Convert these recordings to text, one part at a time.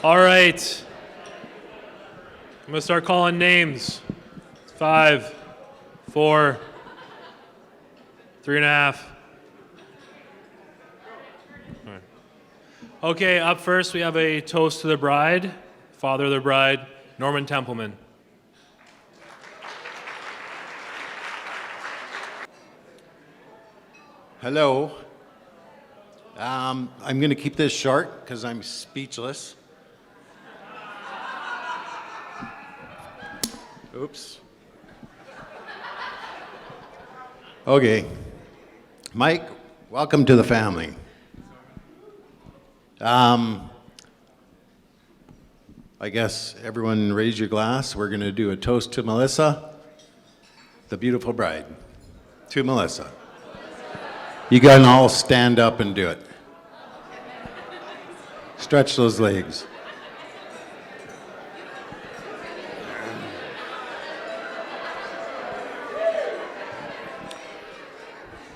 All right. I'm going to start calling names. 5, 4, 3.5. All right. Okay, up first we have a toast to the bride, father of the bride, Norman Templeman. Hello. I'm going to keep this short because I'm speechless. Oops. Okay. Mike, welcome to the family. I guess everyone raise your glass. We're going to do a toast to Melissa, the beautiful bride. To Melissa. You got to all stand up and do it. Stretch those legs.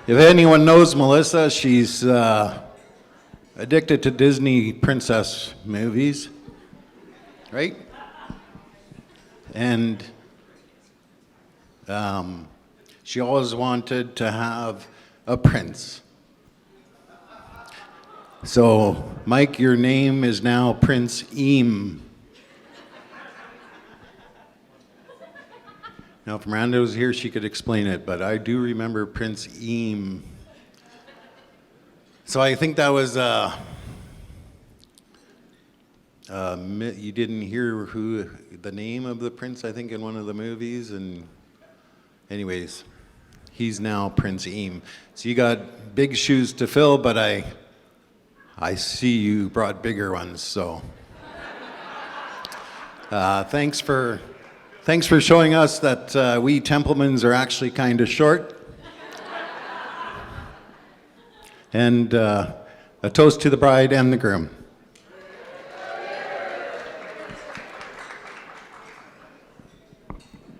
If anyone knows Melissa, she's addicted to Disney princess movies, right? And she always wanted to have a prince. So, Mike, your name is now Prince Eam. Now, if Miranda was here, she could explain it, but I do remember Prince Eam. So I think that was, you didn't hear the name of the prince, I think, in one of the movies, and anyways, he's now Prince Eam. So you got big shoes to fill, but I see you brought bigger ones, so. Thanks for showing us that we Templemans are actually kind of short. And a toast to the bride and the groom.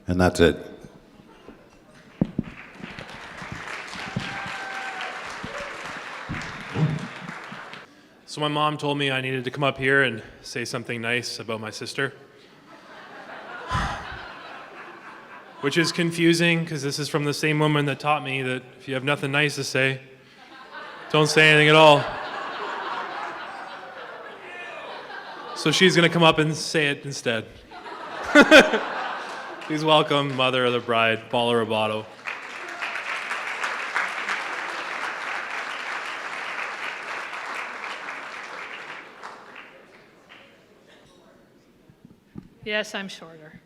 And that's it. So my mom told me I needed to come up here and say something nice about my sister. Which is confusing because this is from the same woman that taught me that if you have nothing nice to say, don't say anything at all. So she's going to come up and say it instead. Please welcome mother of the bride, Paula Roboto. Yes, I'm shorter.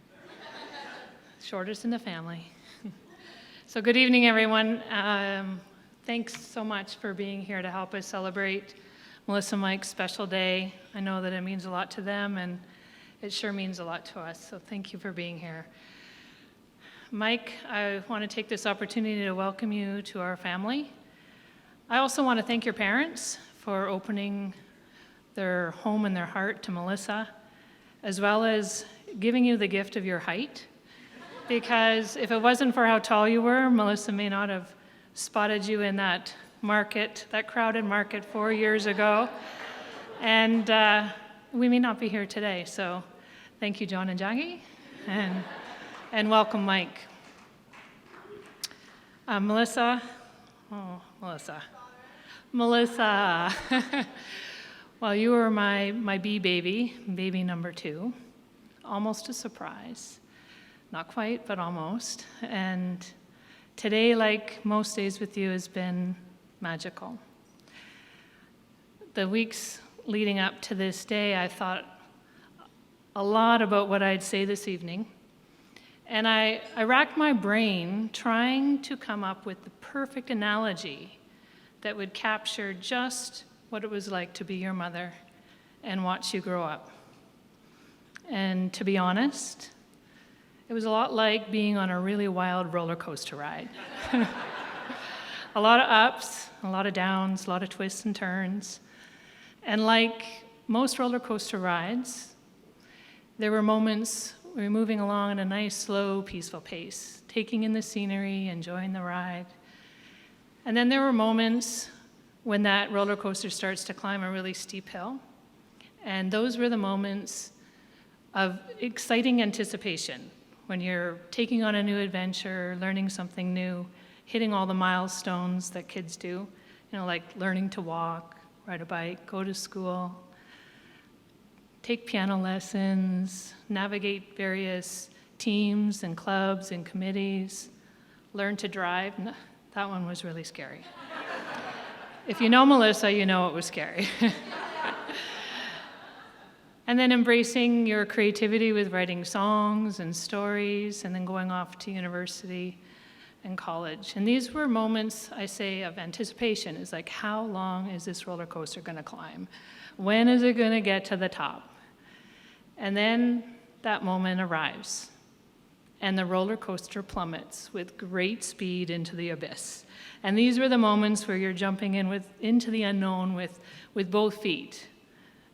Shortest in the family. So good evening, everyone. Thanks so much for being here to help us celebrate Melissa and Mike's special day. I know that it means a lot to them, and it sure means a lot to us, so thank you for being here. Mike, I want to take this opportunity to welcome you to our family. I also want to thank your parents for opening their home and their heart to Melissa, as well as giving you the gift of your height. Because if it wasn't for how tall you were, Melissa may not have spotted you in that market, that crowded market 4 years ago. And we may not be here today, so thank you, John and Jackie, and welcome, Mike. Melissa. Well, you were my baby number 2. Almost a surprise. Not quite, but almost. And today, like most days with you, has been magical. The weeks leading up to this day, I thought a lot about what I'd say this evening. And I racked my brain trying to come up with the perfect analogy that would capture just what it was like to be your mother and watch you grow up. And to be honest, it was a lot like being on a really wild roller coaster ride. A lot of ups, a lot of downs, a lot of twists and turns. And like most roller coaster rides, there were moments we were moving along at a nice, slow, peaceful pace, taking in the scenery, enjoying the ride. And then there were moments when that roller coaster starts to climb a really steep hill, And those were the moments of exciting anticipation when you're taking on a new adventure, learning something new, hitting all the milestones that kids do, like learning to walk, ride a bike, go to school, take piano lessons, navigate various teams and clubs and committees, learn to drive. That one was really scary. If you know Melissa, you know it was scary. And then embracing your creativity with writing songs and stories, and then going off to university and college. And these were moments, I say, of anticipation. It's like, how long is this roller coaster going to climb? When is it going to get to the top? And then that moment arrives, and the roller coaster plummets with great speed into the abyss. And these were the moments where you're jumping into the unknown with both feet.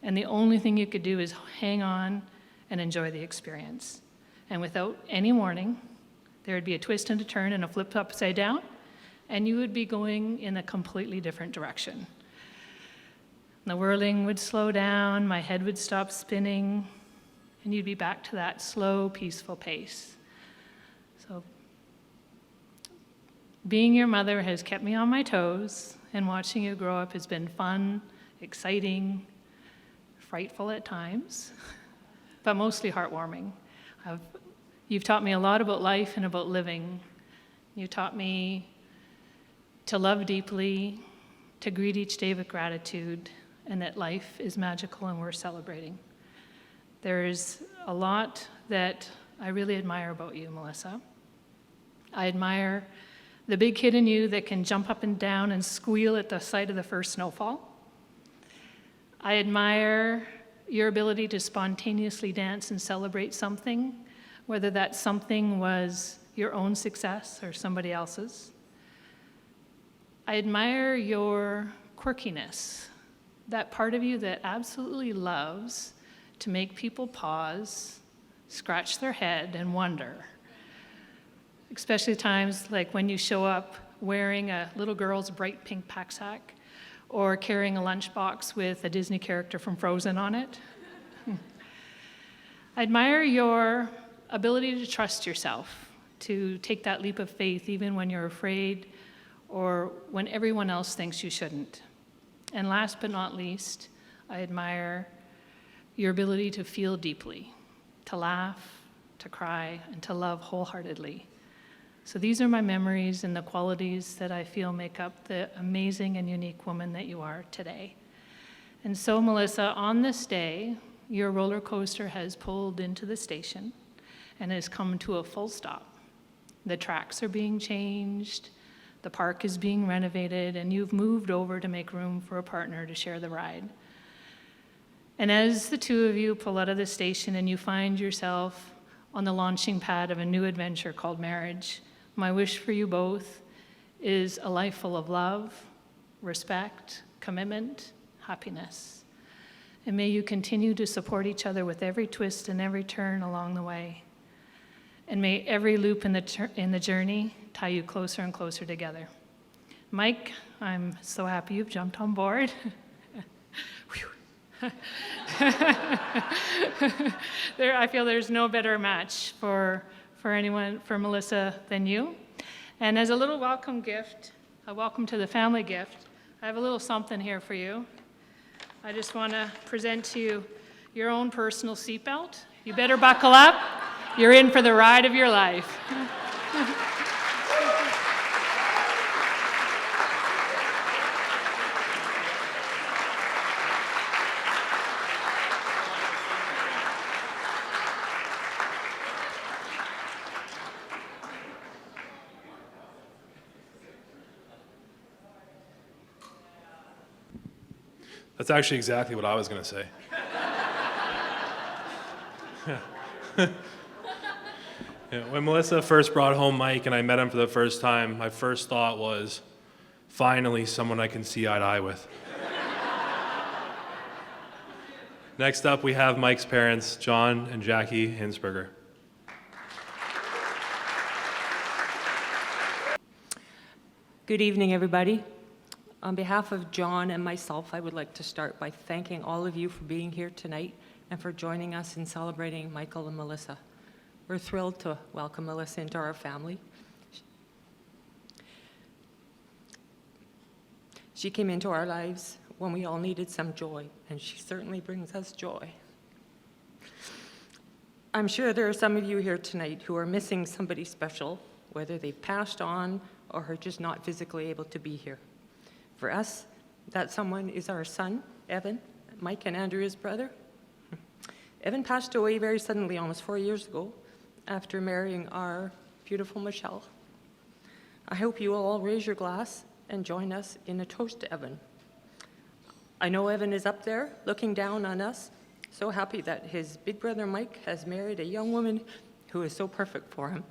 And the only thing you could do is hang on and enjoy the experience. And without any warning, there would be a twist and a turn and a flip upside down, and you would be going in a completely different direction. The whirling would slow down, my head would stop spinning, and you'd be back to that slow, peaceful pace. So being your mother has kept me on my toes, and watching you grow up has been fun, exciting, frightful at times, but mostly heartwarming. You've taught me a lot about life and about living. You taught me to love deeply, to greet each day with gratitude, and that life is magical and worth celebrating. There's a lot that I really admire about you, Melissa. I admire the big kid in you that can jump up and down and squeal at the sight of the first snowfall. I admire your ability to spontaneously dance and celebrate something, whether that something was your own success or somebody else's. I admire your quirkiness, that part of you that absolutely loves to make people pause, scratch their head, and wonder. Especially times like when you show up wearing a little girl's bright pink pack-sack or carrying a lunchbox with a Disney character from Frozen on it. I admire your ability to trust yourself, to take that leap of faith even when you're afraid or when everyone else thinks you shouldn't. And last but not least, I admire your ability to feel deeply, to laugh, to cry, and to love wholeheartedly. So these are my memories and the qualities that I feel make up the amazing and unique woman that you are today. And so, Melissa, on this day, your roller coaster has pulled into the station and has come to a full stop. The tracks are being changed, the park is being renovated, and you've moved over to make room for a partner to share the ride. And as the two of you pull out of the station and you find yourself on the launching pad of a new adventure called marriage, my wish for you both is a life full of love, respect, commitment, happiness. And may you continue to support each other with every twist and every turn along the way. And may every loop in the journey tie you closer and closer together. Mike, I'm so happy you've jumped on board. I feel there's no better match for Melissa than you. And as a little welcome gift, a welcome to the family gift, I have a little something here for you. I just want to present to you your own personal seatbelt. You better buckle up. You're in for the ride of your life. That's actually exactly what I was going to say. Yeah, when Melissa first brought home Mike and I met him for the first time, my first thought was, finally someone I can see eye to eye with. Next up, we have Mike's parents, John and Jackie Hinsperger. Good evening, everybody. On behalf of John and myself, I would like to start by thanking all of you for being here tonight and for joining us in celebrating Michael and Melissa. We're thrilled to welcome Melissa into our family. She came into our lives when we all needed some joy, and she certainly brings us joy. I'm sure there are some of you here tonight who are missing somebody special, whether they've passed on or are just not physically able to be here. For us, that someone is our son, Evan, Mike and Andrea's brother. Evan passed away very suddenly almost 4 years ago after marrying our beautiful Michelle. I hope you will all raise your glass and join us in a toast to Evan. I know Evan is up there looking down on us, so happy that his big brother Mike has married a young woman who is so perfect for him.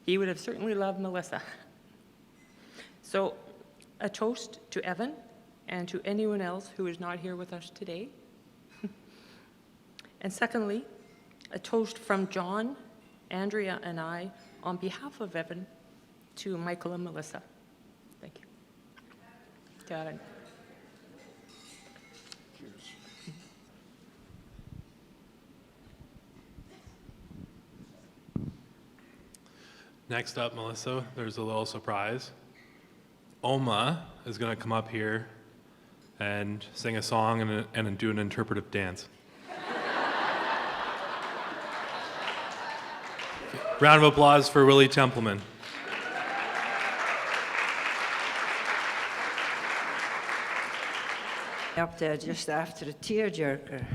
He would have certainly loved Melissa. So, a toast to Evan and to anyone else who is not here with us today. And secondly, a toast from John, Andrea, and I on behalf of Evan to Michael and Melissa. Thank you. Torin. Next up, Melissa, there's a little surprise. Oma is going to come up here and sing a song and do an interpretive dance. Round of applause for Willie Templeman. Up there just after the tearjerker.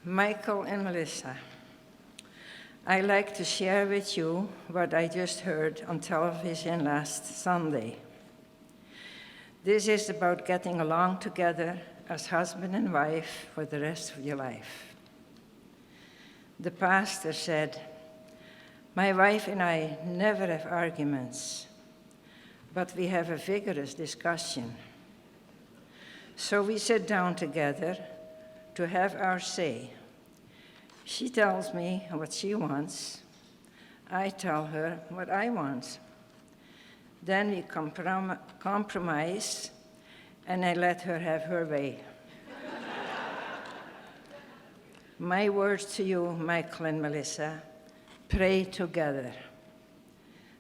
Michael and Melissa, I like to share with you what I just heard on television last Sunday. This is about getting along together as husband and wife for the rest of your life. The pastor said, "My wife and I never have arguments, but we have a vigorous discussion. So we sit down together to have our say. She tells me what she wants. I tell her what I want. Then we compromise, and I let her have her way." My words to you, Michael and Melissa, pray together.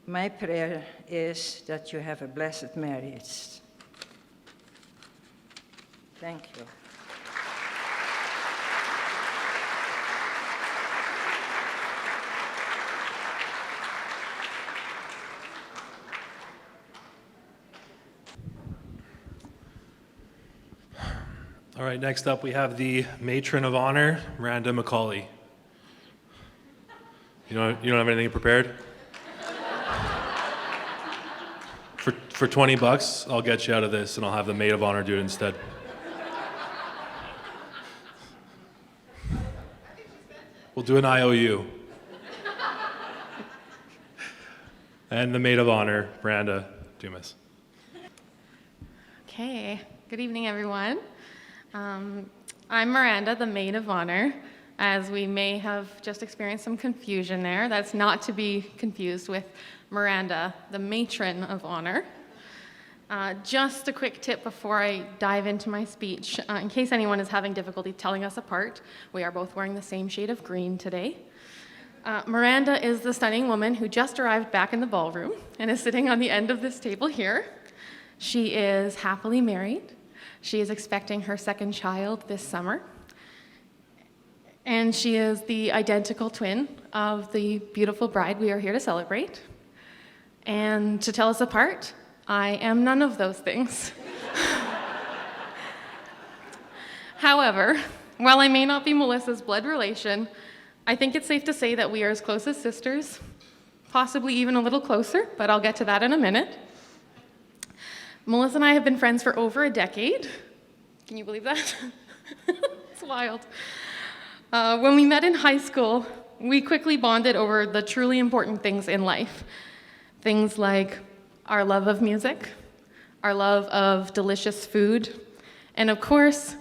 My prayer is that you have a blessed marriage. Thank you. All right, next up we have the matron of honor, Miranda McCauley. You don't have anything prepared? For $20, I'll get you out of this, and I'll have the maid of honor do it instead. We'll do an IOU. And the maid of honor, Miranda Dumas. Okay, good evening, everyone. I'm Miranda, the maid of honor. As we may have just experienced some confusion there, that's not to be confused with Miranda, the matron of honor. Just a quick tip before I dive into my speech. In case anyone is having difficulty telling us apart, we are both wearing the same shade of green today. Miranda is the stunning woman who just arrived back in the ballroom and is sitting on the end of this table here. She is happily married. She is expecting her second child this summer. And she is the identical twin of the beautiful bride we are here to celebrate. And to tell us apart, I am none of those things. However, while I may not be Melissa's blood relation, I think it's safe to say that we are as close as sisters, possibly even a little closer, but I'll get to that in a minute. Melissa and I have been friends for over a decade. Can you believe that? It's wild. When we met in high school, we quickly bonded over the truly important things in life. Things like our love of music, our love of delicious food, and of course,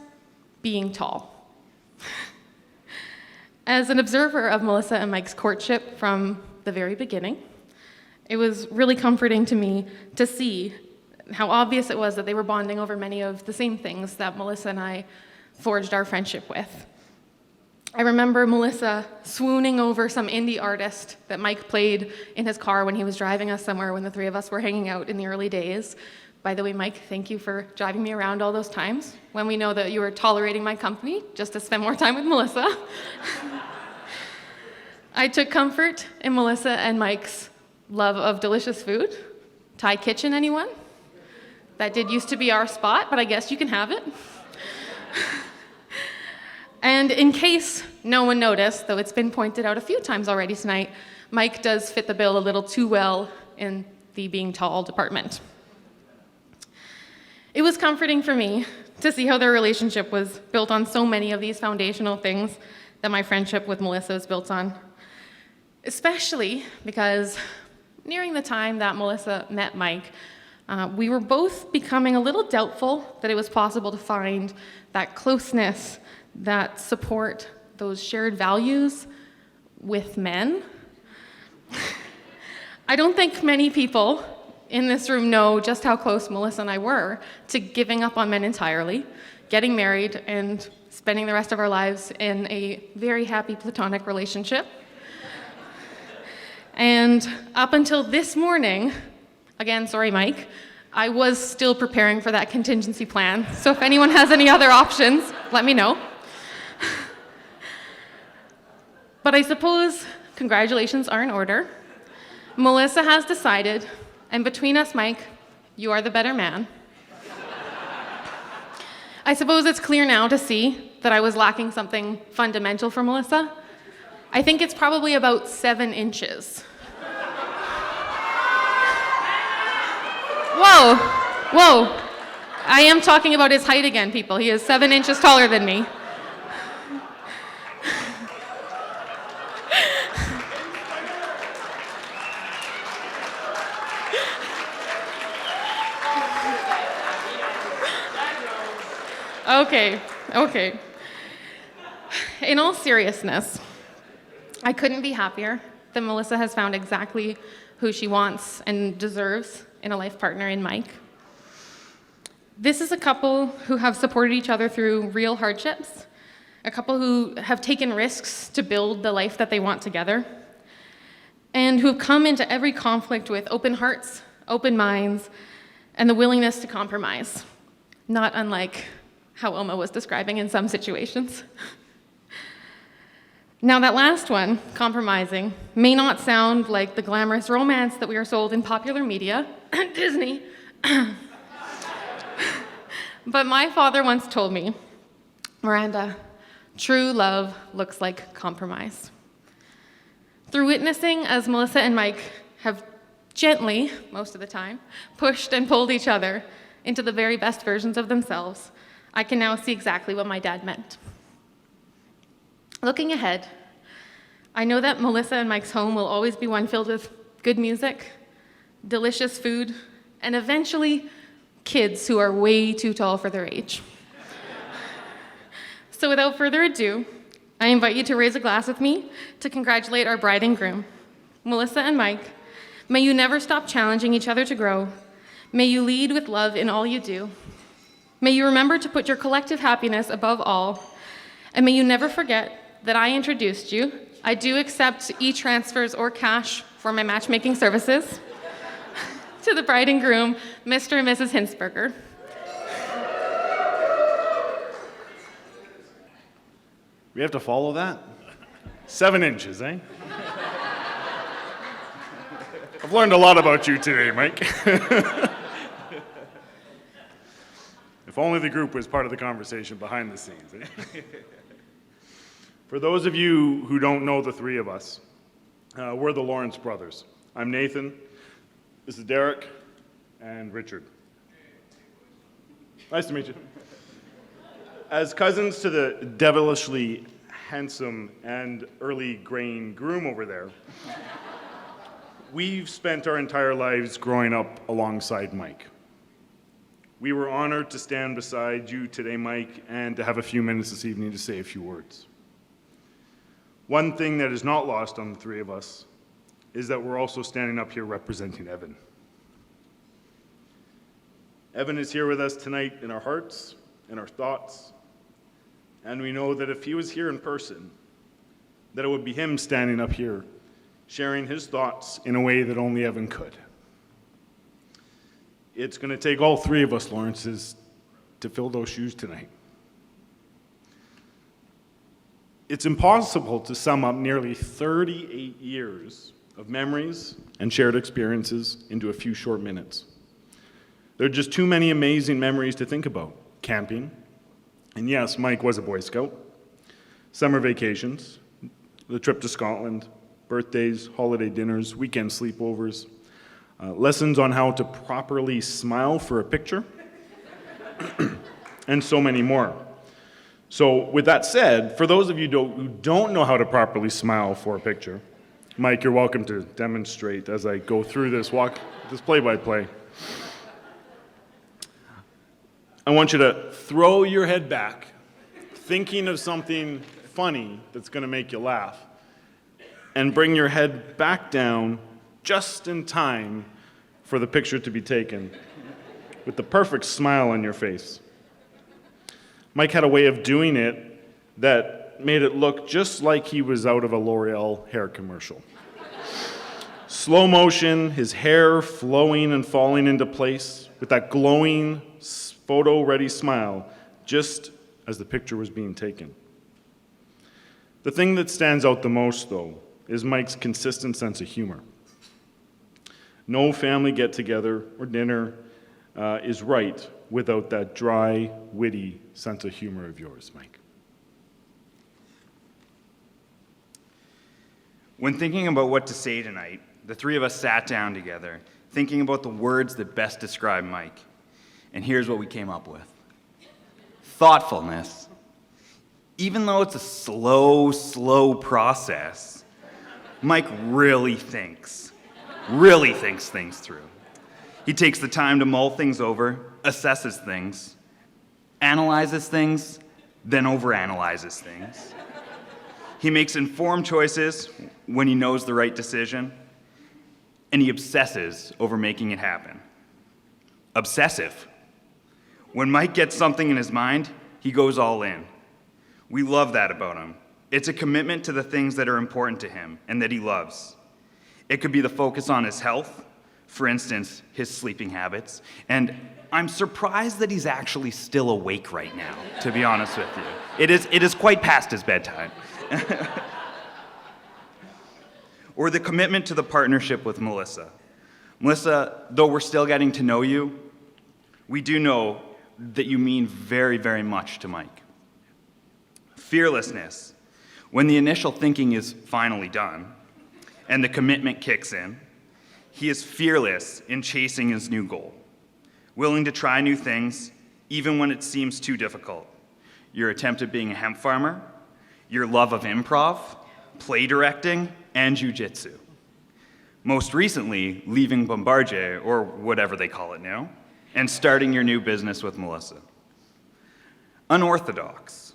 being tall. As an observer of Melissa and Mike's courtship from the very beginning, It was really comforting to me to see how obvious it was that they were bonding over many of the same things that Melissa and I forged our friendship with. I remember Melissa swooning over some indie artist that Mike played in his car when he was driving us somewhere when the three of us were hanging out in the early days. By the way, Mike, thank you for driving me around all those times when we know that you were tolerating my company just to spend more time with Melissa. I took comfort in Melissa and Mike's love of delicious food. Thai Kitchen, anyone? That did used to be our spot, but I guess you can have it. And in case no one noticed, though it's been pointed out a few times already tonight, Mike does fit the bill a little too well in the being tall department. It was comforting for me to see how their relationship was built on so many of these foundational things that my friendship with Melissa is built on. Especially because nearing the time that Melissa met Mike, we were both becoming a little doubtful that it was possible to find that closeness, that support, those shared values with men. I don't think many people in this room know just how close Melissa and I were to giving up on men entirely, getting married, and spending the rest of our lives in a very happy platonic relationship. And up until this morning, again, sorry, Mike, I was still preparing for that contingency plan. So if anyone has any other options, let me know. But I suppose congratulations are in order. Melissa has decided, and between us, Mike, you are the better man. I suppose it's clear now to see that I was lacking something fundamental for Melissa. I think it's probably about 7 inches. Whoa, whoa. I am talking about his height again, people. He is 7 inches taller than me. Okay. In all seriousness, I couldn't be happier that Melissa has found exactly who she wants and deserves in a life partner in Mike. This is a couple who have supported each other through real hardships, a couple who have taken risks to build the life that they want together, and who have come into every conflict with open hearts, open minds, and the willingness to compromise, not unlike how Oma was describing in some situations. Now that last one, compromising, may not sound like the glamorous romance that we are sold in popular media, Disney, but my father once told me, Miranda, true love looks like compromise. Through witnessing as Melissa and Mike have gently, most of the time, pushed and pulled each other into the very best versions of themselves, I can now see exactly what my dad meant. Looking ahead, I know that Melissa and Mike's home will always be one filled with good music, delicious food, and eventually kids who are way too tall for their age. So without further ado, I invite you to raise a glass with me to congratulate our bride and groom. Melissa and Mike, may you never stop challenging each other to grow. May you lead with love in all you do. May you remember to put your collective happiness above all, and may you never forget that I introduced you. I do accept e-transfers or cash for my matchmaking services. To the bride and groom, Mr. and Mrs. Hinsperger. We have to follow that? 7 inches, eh? I've learned a lot about you today, Mike. If only the group was part of the conversation behind the scenes. Eh? For those of you who don't know the three of us, we're the Lawrence brothers. I'm Nathan, this is Derek, and Richard. Nice to meet you. As cousins to the devilishly handsome and early grain groom over there, we've spent our entire lives growing up alongside Mike. We were honored to stand beside you today, Mike, and to have a few minutes this evening to say a few words. One thing that is not lost on the three of us is that we're also standing up here representing Evan. Evan is here with us tonight in our hearts, in our thoughts, and we know that if he was here in person, that it would be him standing up here, sharing his thoughts in a way that only Evan could. It's going to take all three of us, Lawrences, to fill those shoes tonight. It's impossible to sum up nearly 38 years of memories and shared experiences into a few short minutes. There are just too many amazing memories to think about. Camping, and yes, Mike was a Boy Scout, summer vacations, the trip to Scotland, birthdays, holiday dinners, weekend sleepovers, lessons on how to properly smile for a picture, and so many more. So with that said, for those of you who don't know how to properly smile for a picture, Mike, you're welcome to demonstrate as I go through this play-by-play. I want you to throw your head back, thinking of something funny that's going to make you laugh, and bring your head back down just in time for the picture to be taken with the perfect smile on your face. Mike had a way of doing it that made it look just like he was out of a L'Oreal hair commercial. Slow motion, his hair flowing and falling into place with that glowing, photo-ready smile just as the picture was being taken. The thing that stands out the most, though, is Mike's consistent sense of humor. No family get-together or dinner is right without that dry, witty sense of humor of yours, Mike. When thinking about what to say tonight, the three of us sat down together, thinking about the words that best describe Mike. And here's what we came up with. Thoughtfulness. Even though it's a slow process, Mike really thinks things through. He takes the time to mull things over, assesses things, analyzes things, then overanalyzes things. He makes informed choices when he knows the right decision, and he obsesses over making it happen. Obsessive. When Mike gets something in his mind, he goes all in. We love that about him. It's a commitment to the things that are important to him and that he loves. It could be the focus on his health, for instance, his sleeping habits, and I'm surprised that he's actually still awake right now, to be honest with you. It is quite past his bedtime. Or the commitment to the partnership with Melissa. Melissa, though we're still getting to know you, we do know that you mean very, very much to Mike. Fearlessness. When the initial thinking is finally done and the commitment kicks in, he is fearless in chasing his new goal, willing to try new things even when it seems too difficult. Your attempt at being a hemp farmer, your love of improv, play directing, and jiu-jitsu. Most recently, leaving Bombardier, or whatever they call it now, and starting your new business with Melissa. Unorthodox,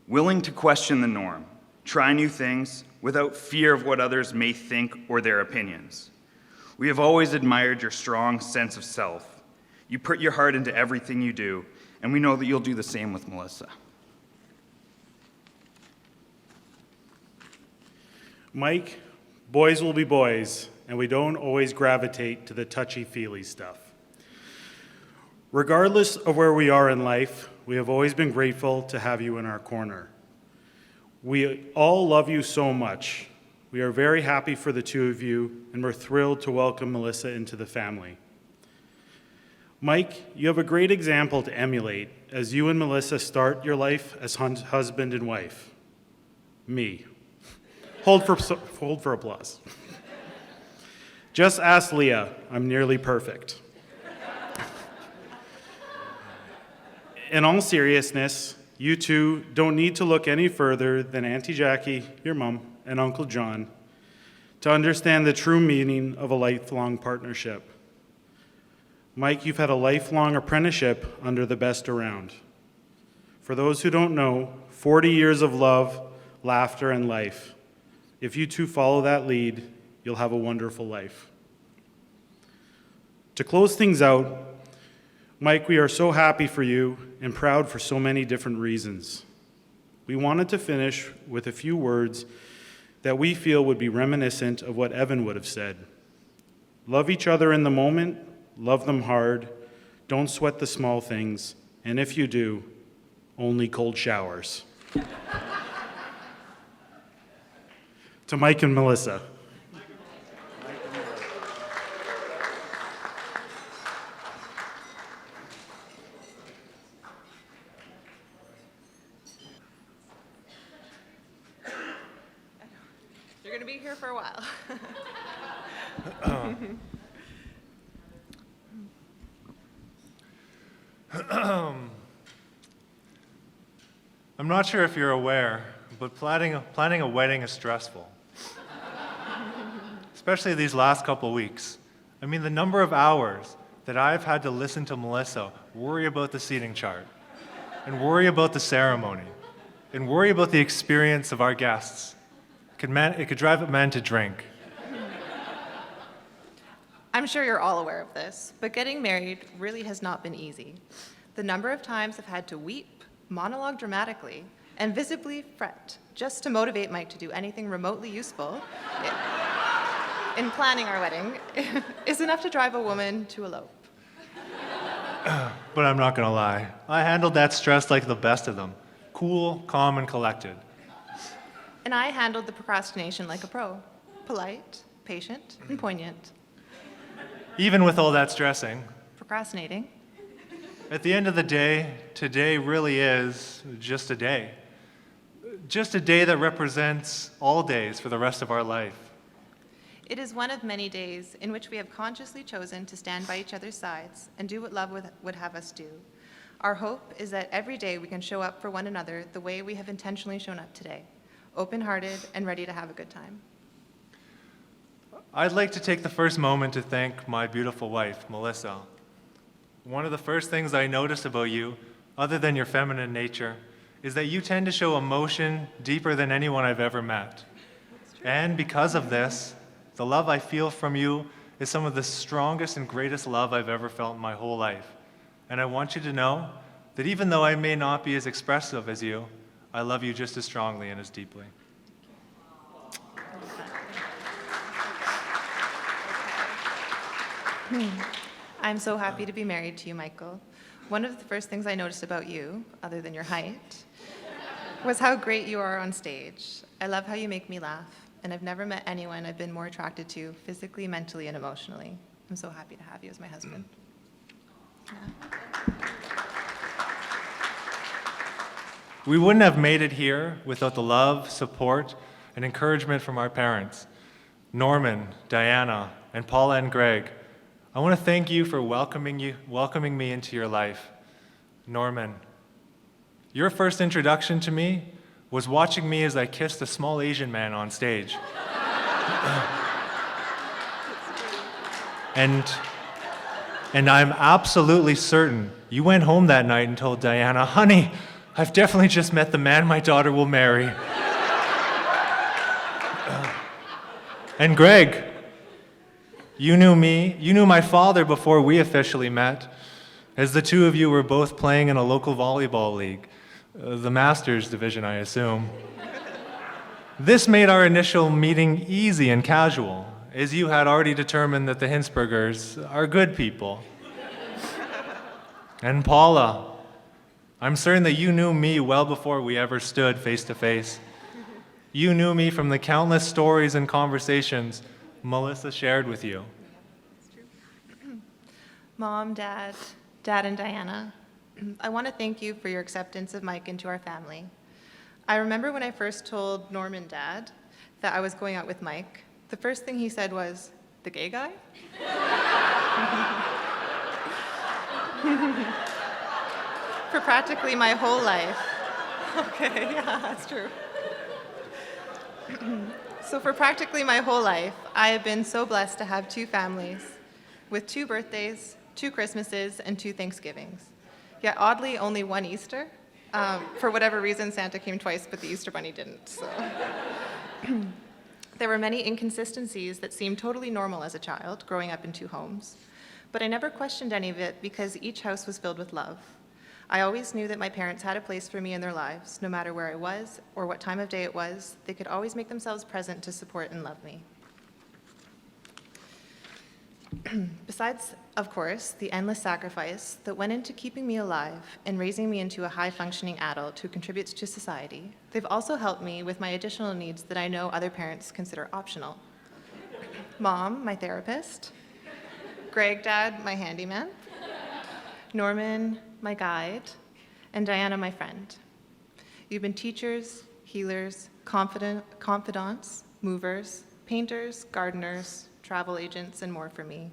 willing to question the norm, try new things without fear of what others may think or their opinions. We have always admired your strong sense of self. You put your heart into everything you do, and we know that you'll do the same with Melissa. Mike, boys will be boys, and we don't always gravitate to the touchy-feely stuff. Regardless of where we are in life, we have always been grateful to have you in our corner. We all love you so much. We are very happy for the two of you, and we're thrilled to welcome Melissa into the family. Mike, you have a great example to emulate as you and Melissa start your life as husband and wife. Me. Hold for applause. Just ask Leah. I'm nearly perfect. In all seriousness, you two don't need to look any further than Auntie Jackie, your mom, and Uncle John to understand the true meaning of a lifelong partnership. Mike, you've had a lifelong apprenticeship under the best around. For those who don't know, 40 years of love, laughter, and life. If you two follow that lead, You'll have a wonderful life. To close things out, Mike, we are so happy for you and proud for so many different reasons. We wanted to finish with a few words that we feel would be reminiscent of what Evan would have said. Love each other in the moment, love them hard, don't sweat the small things, and if you do, only cold showers. To Mike and Melissa. You're going to be here for a while. I'm not sure if you're aware, but planning a wedding is stressful. Especially these last couple of weeks. I mean, the number of hours that I've had to listen to Melissa worry about the seating chart, and worry about the ceremony, and worry about the experience of our guests. It could drive a man to drink. I'm sure you're all aware of this, but getting married really has not been easy. The number of times I've had to weep, monologue dramatically, and visibly fret just to motivate Mike to do anything remotely useful in planning our wedding is enough to drive a woman to elope. But I'm not gonna lie, I handled that stress like the best of them. Cool, calm, and collected. And I handled the procrastination like a pro. Polite, patient, and poignant. Even with all that stressing, Procrastinating. at the end of the day, today really is just a day. Just a day that represents all days for the rest of our life. It is one of many days in which we have consciously chosen to stand by each other's sides and do what love would have us do. Our hope is that every day we can show up for one another the way we have intentionally shown up today, open-hearted and ready to have a good time. I'd like to take the first moment to thank my beautiful wife, Melissa. One of the first things I noticed about you, other than your feminine nature, is that you tend to show emotion deeper than anyone I've ever met. And because of this, the love I feel from you is some of the strongest and greatest love I've ever felt in my whole life. And I want you to know that even though I may not be as expressive as you, I love you just as strongly and as deeply. I'm so happy to be married to you, Michael. One of the first things I noticed about you, other than your height, was how great you are on stage. I love how you make me laugh, and I've never met anyone I've been more attracted to physically, mentally, and emotionally. I'm so happy to have you as my husband. We wouldn't have made it here without the love, support, and encouragement from our parents, Norman, Diana, and Paula and Greg. I want to thank you for welcoming me into your life. Norman, your first introduction to me was watching me as I kissed a small Asian man on stage. And I'm absolutely certain you went home that night and told Diana, honey, I've definitely just met the man my daughter will marry. And Greg, you knew me, you knew my father before we officially met, as the two of you were both playing in a local volleyball league, the Masters division, I assume. This made our initial meeting easy and casual, as you had already determined that the Hinspergers are good people. And Paula, I'm certain that you knew me well before we ever stood face to face. You knew me from the countless stories and conversations Melissa shared with you. Mom, Dad, and Diana, I want to thank you for your acceptance of Mike into our family. I remember when I first told Norman, Dad, that I was going out with Mike, the first thing he said was, the gay guy? For practically my whole life. Okay, yeah, that's true. So for practically my whole life, I have been so blessed to have two families with 2 birthdays, 2 Christmases, and 2 Thanksgivings. Yet oddly, only 1 Easter. For whatever reason, Santa came twice, but the Easter Bunny didn't. So. There were many inconsistencies that seemed totally normal as a child, growing up in 2 homes. But I never questioned any of it because each house was filled with love. I always knew that my parents had a place for me in their lives. No matter where I was or what time of day it was, they could always make themselves present to support and love me. Besides, of course, the endless sacrifice that went into keeping me alive and raising me into a high-functioning adult who contributes to society, they've also helped me with my additional needs that I know other parents consider optional. Mom, my therapist. Greg, Dad, my handyman. Norman, my guide. And Diana, my friend. You've been teachers, healers, confidants, movers, painters, gardeners, travel agents, and more for me.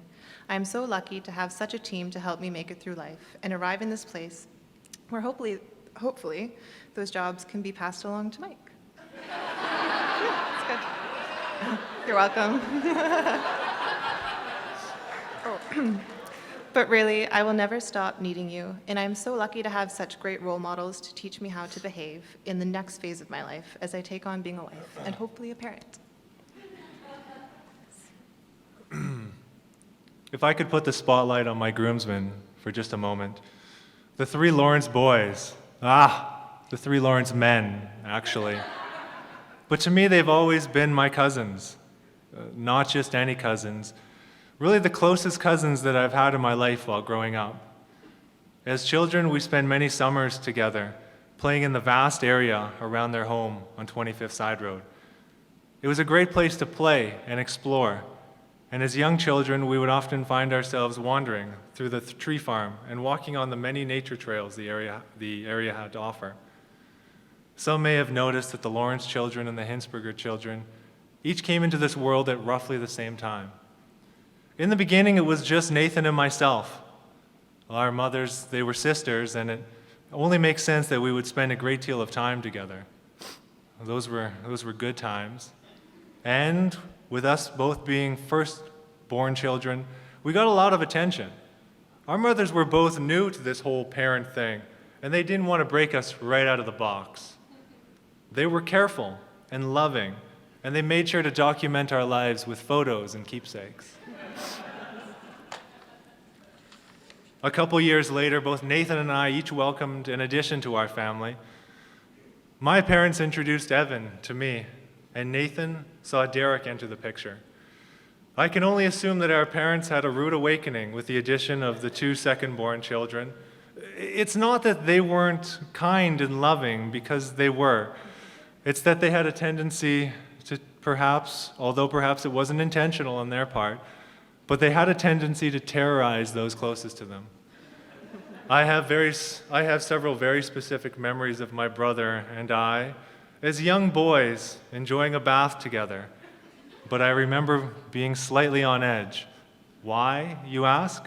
I am so lucky to have such a team to help me make it through life and arrive in this place where hopefully those jobs can be passed along to Mike. Yeah, it's good. You're welcome. But really, I will never stop needing you, and I am so lucky to have such great role models to teach me how to behave in the next phase of my life as I take on being a wife and hopefully a parent. If I could put the spotlight on my groomsmen for just a moment. The 3 Lawrence boys. The 3 Lawrence men, actually. But to me, they've always been my cousins. Not just any cousins. Really the closest cousins that I've had in my life while growing up. As children, we spent many summers together, playing in the vast area around their home on 25th Side Road. It was a great place to play and explore. And as young children, we would often find ourselves wandering through the tree farm and walking on the many nature trails the area had to offer. Some may have noticed that the Lawrence children and the Hinsperger children each came into this world at roughly the same time. In the beginning, it was just Nathan and myself. Our mothers, they were sisters, and it only makes sense that we would spend a great deal of time together. Those were good times. And with us both being first-born children, we got a lot of attention. Our mothers were both new to this whole parent thing, and they didn't want to break us right out of the box. They were careful and loving, and they made sure to document our lives with photos and keepsakes. A couple years later, both Nathan and I each welcomed an addition to our family. My parents introduced Evan to me, and Nathan saw Derek enter the picture. I can only assume that our parents had a rude awakening with the addition of the 2 second-born children. It's not that they weren't kind and loving, because they were. It's that they had a tendency to perhaps, although perhaps it wasn't intentional on their part, but they had a tendency to terrorize those closest to them. I have several very specific memories of my brother and I as young boys enjoying a bath together, but I remember being slightly on edge. Why, you ask?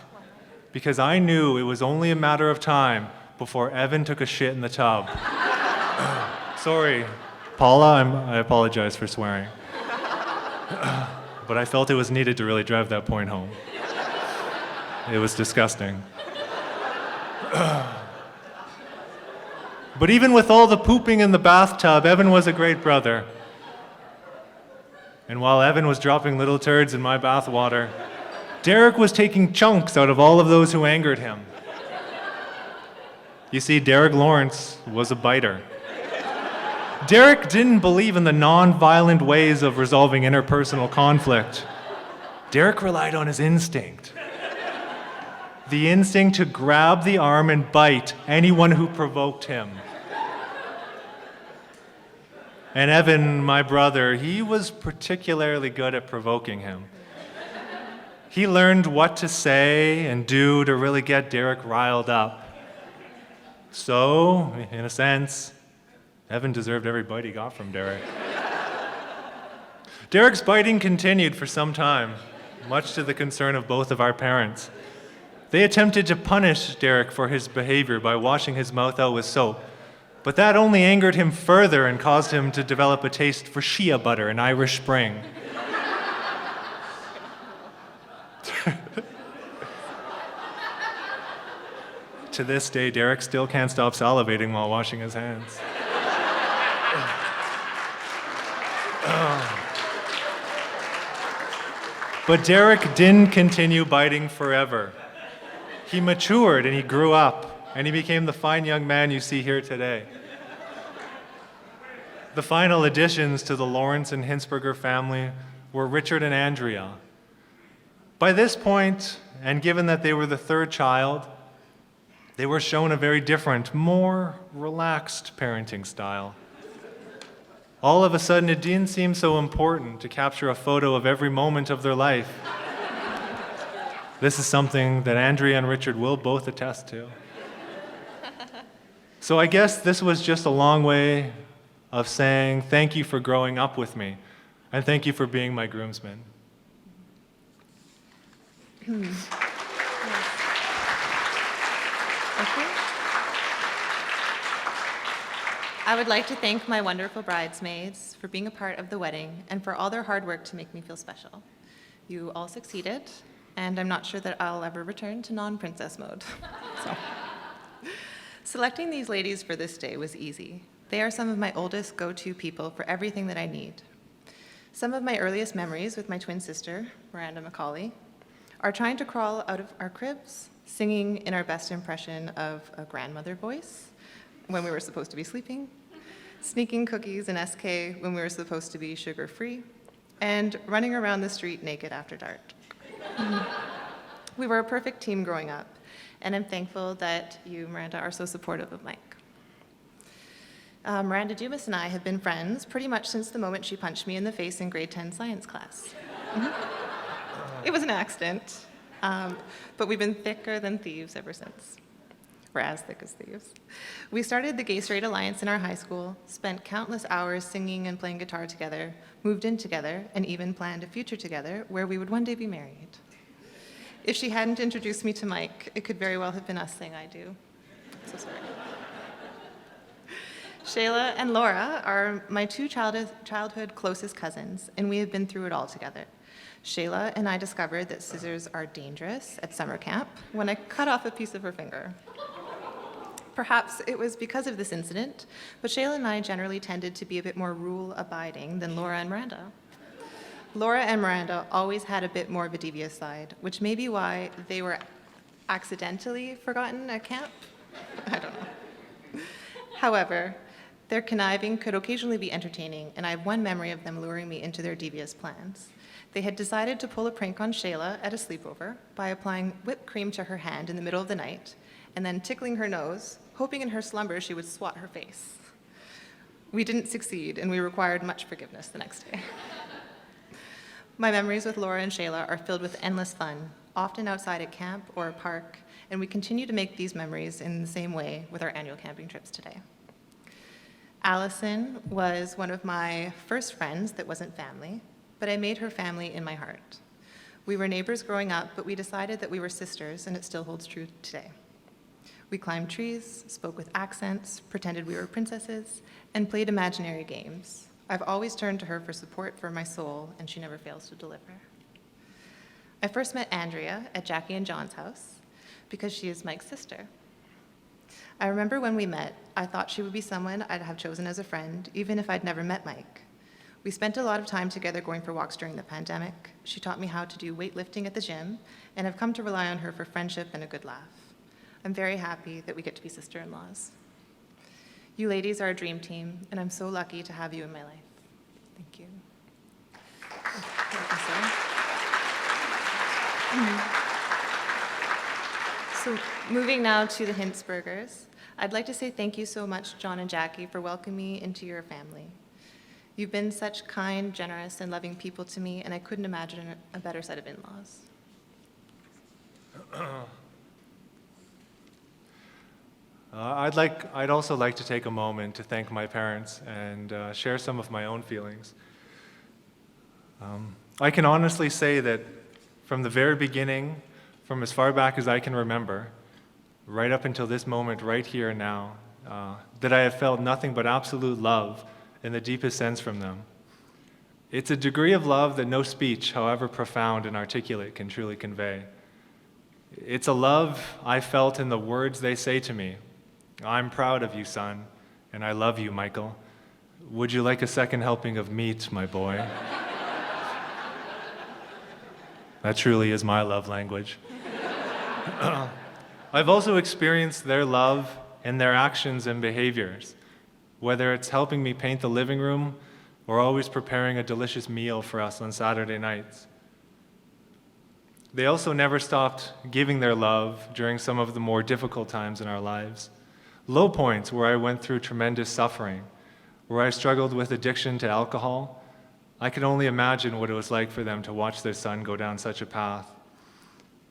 Because I knew it was only a matter of time before Evan took a shit in the tub. Sorry, Paula, I apologize for swearing. But I felt it was needed to really drive that point home. It was disgusting. But even with all the pooping in the bathtub, Evan was a great brother. And while Evan was dropping little turds in my bathwater, Derek was taking chunks out of all of those who angered him. You see, Derek Lawrence was a biter. Derek didn't believe in the non-violent ways of resolving interpersonal conflict. Derek relied on his instinct. The instinct to grab the arm and bite anyone who provoked him. And Evan, my brother, he was particularly good at provoking him. He learned what to say and do to really get Derek riled up. So, in a sense, Evan deserved every bite he got from Derek. Derek's biting continued for some time, much to the concern of both of our parents. They attempted to punish Derek for his behavior by washing his mouth out with soap, but that only angered him further and caused him to develop a taste for shea butter and Irish Spring. To this day, Derek still can't stop salivating while washing his hands. But Derek didn't continue biting forever. He matured and he grew up, and he became the fine young man you see here today. The final additions to the Lawrence and Hinsperger family were Richard and Andrea. By this point, and given that they were the third child, they were shown a very different, more relaxed parenting style. All of a sudden, it didn't seem so important to capture a photo of every moment of their life. This is something that Andrea and Richard will both attest to. So I guess this was just a long way of saying thank you for growing up with me, and thank you for being my groomsmen. I would like to thank my wonderful bridesmaids for being a part of the wedding and for all their hard work to make me feel special. You all succeeded, and I'm not sure that I'll ever return to non-princess mode. So. Selecting these ladies for this day was easy. They are some of my oldest go-to people for everything that I need. Some of my earliest memories with my twin sister, Miranda Macaulay, are trying to crawl out of our cribs, singing in our best impression of a grandmother voice when we were supposed to be sleeping, sneaking cookies in SK when we were supposed to be sugar-free, and running around the street naked after dark. We were a perfect team growing up, and I'm thankful that you, Miranda, are so supportive of Mike. Miranda Dumas and I have been friends pretty much since the moment she punched me in the face in grade 10 science class. It was an accident, but we've been thicker than thieves ever since. We're as thick as thieves. We started the Gay Straight Alliance in our high school, spent countless hours singing and playing guitar together, moved in together, and even planned a future together where we would one day be married. If she hadn't introduced me to Mike, it could very well have been us saying I do. So sorry. Shayla and Laura are my two childhood closest cousins, and we have been through it all together. Shayla and I discovered that scissors are dangerous at summer camp when I cut off a piece of her finger. Perhaps it was because of this incident, but Shayla and I generally tended to be a bit more rule-abiding than Laura and Miranda. Laura and Miranda always had a bit more of a devious side, which may be why they were accidentally forgotten at camp. I don't know. However, their conniving could occasionally be entertaining, and I have one memory of them luring me into their devious plans. They had decided to pull a prank on Shayla at a sleepover by applying whipped cream to her hand in the middle of the night and then tickling her nose, hoping in her slumber she would swat her face. We didn't succeed, and we required much forgiveness the next day. My memories with Laura and Shayla are filled with endless fun, often outside at camp or a park, and we continue to make these memories in the same way with our annual camping trips today. Allison was one of my first friends that wasn't family, but I made her family in my heart. We were neighbors growing up, but we decided that we were sisters, and it still holds true today. We climbed trees, spoke with accents, pretended we were princesses, and played imaginary games. I've always turned to her for support for my soul, and she never fails to deliver. I first met Andrea at Jackie and John's house because she is Mike's sister. I remember when we met, I thought she would be someone I'd have chosen as a friend, even if I'd never met Mike. We spent a lot of time together going for walks during the pandemic. She taught me how to do weightlifting at the gym, and I've come to rely on her for friendship and a good laugh. I'm very happy that we get to be sister-in-laws. You ladies are a dream team, and I'm so lucky to have you in my life. Thank you. So moving now to the Hinspergers, I'd like to say thank you so much, John and Jackie, for welcoming me into your family. You've been such kind, generous, and loving people to me, and I couldn't imagine a better set of in-laws. I'd also like to take a moment to thank my parents and share some of my own feelings. I can honestly say that from the very beginning, from as far back as I can remember, right up until this moment right here and now, that I have felt nothing but absolute love in the deepest sense from them. It's a degree of love that no speech, however profound and articulate, can truly convey. It's a love I felt in the words they say to me. I'm proud of you, son, and I love you, Michael. Would you like a second helping of meat, my boy? That truly is my love language. I've also experienced their love in their actions and behaviors, whether it's helping me paint the living room or always preparing a delicious meal for us on Saturday nights. They also never stopped giving their love during some of the more difficult times in our lives. Low points where I went through tremendous suffering, where I struggled with addiction to alcohol. I could only imagine what it was like for them to watch their son go down such a path.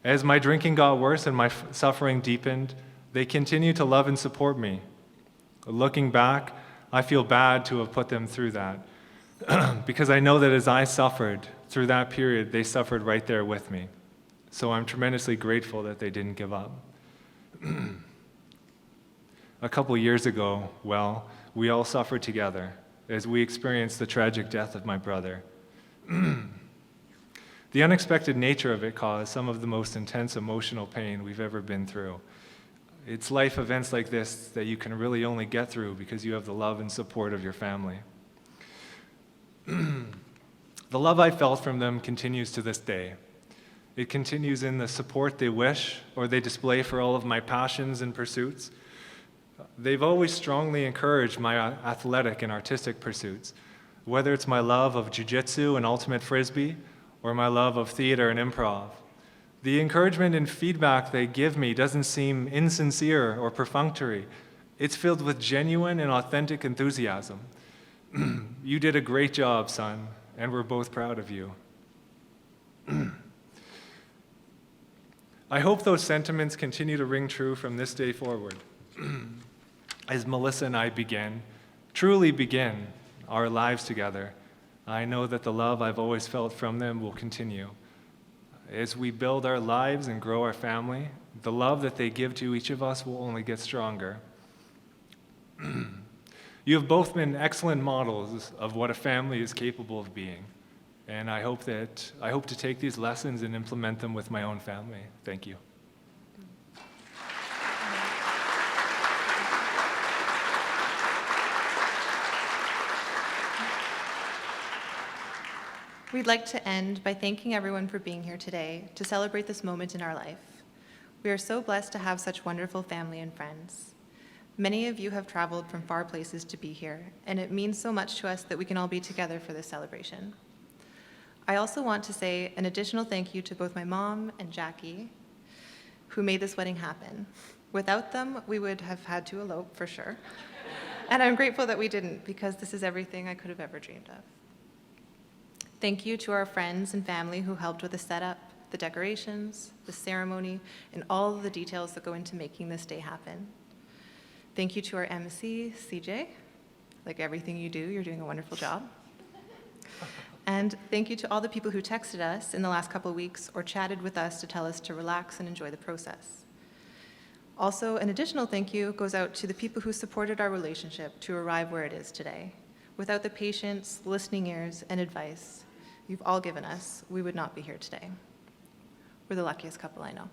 As my drinking got worse and my suffering deepened, they continued to love and support me. Looking back, I feel bad to have put them through that, because I know that as I suffered through that period, they suffered right there with me. So I'm tremendously grateful that they didn't give up. A couple years ago, well, we all suffered together as we experienced the tragic death of my brother. The unexpected nature of it caused some of the most intense emotional pain we've ever been through. It's life events like this that you can really only get through because you have the love and support of your family. The love I felt from them continues to this day. It continues in the support they wish or they display for all of my passions and pursuits. They've always strongly encouraged my athletic and artistic pursuits, whether it's my love of jiu-jitsu and ultimate frisbee or my love of theater and improv. The encouragement and feedback they give me doesn't seem insincere or perfunctory. It's filled with genuine and authentic enthusiasm. You did a great job, son, and we're both proud of you. I hope those sentiments continue to ring true from this day forward. As Melissa and I truly begin our lives together, I know that the love I've always felt from them will continue. As we build our lives and grow our family, the love that they give to each of us will only get stronger. You have both been excellent models of what a family is capable of being, and I hope to take these lessons and implement them with my own family. Thank you. We'd like to end by thanking everyone for being here today to celebrate this moment in our life. We are so blessed to have such wonderful family and friends. Many of you have traveled from far places to be here, and it means so much to us that we can all be together for this celebration. I also want to say an additional thank you to both my mom and Jackie, who made this wedding happen. Without them, we would have had to elope for sure. And I'm grateful that we didn't, because this is everything I could have ever dreamed of. Thank you to our friends and family who helped with the setup, the decorations, the ceremony, and all of the details that go into making this day happen. Thank you to our MC, CJ. Like everything you do, you're doing a wonderful job. And thank you to all the people who texted us in the last couple of weeks or chatted with us to tell us to relax and enjoy the process. Also, an additional thank you goes out to the people who supported our relationship to arrive where it is today. Without the patience, listening ears, and advice you've all given us, we would not be here today. We're the luckiest couple I know.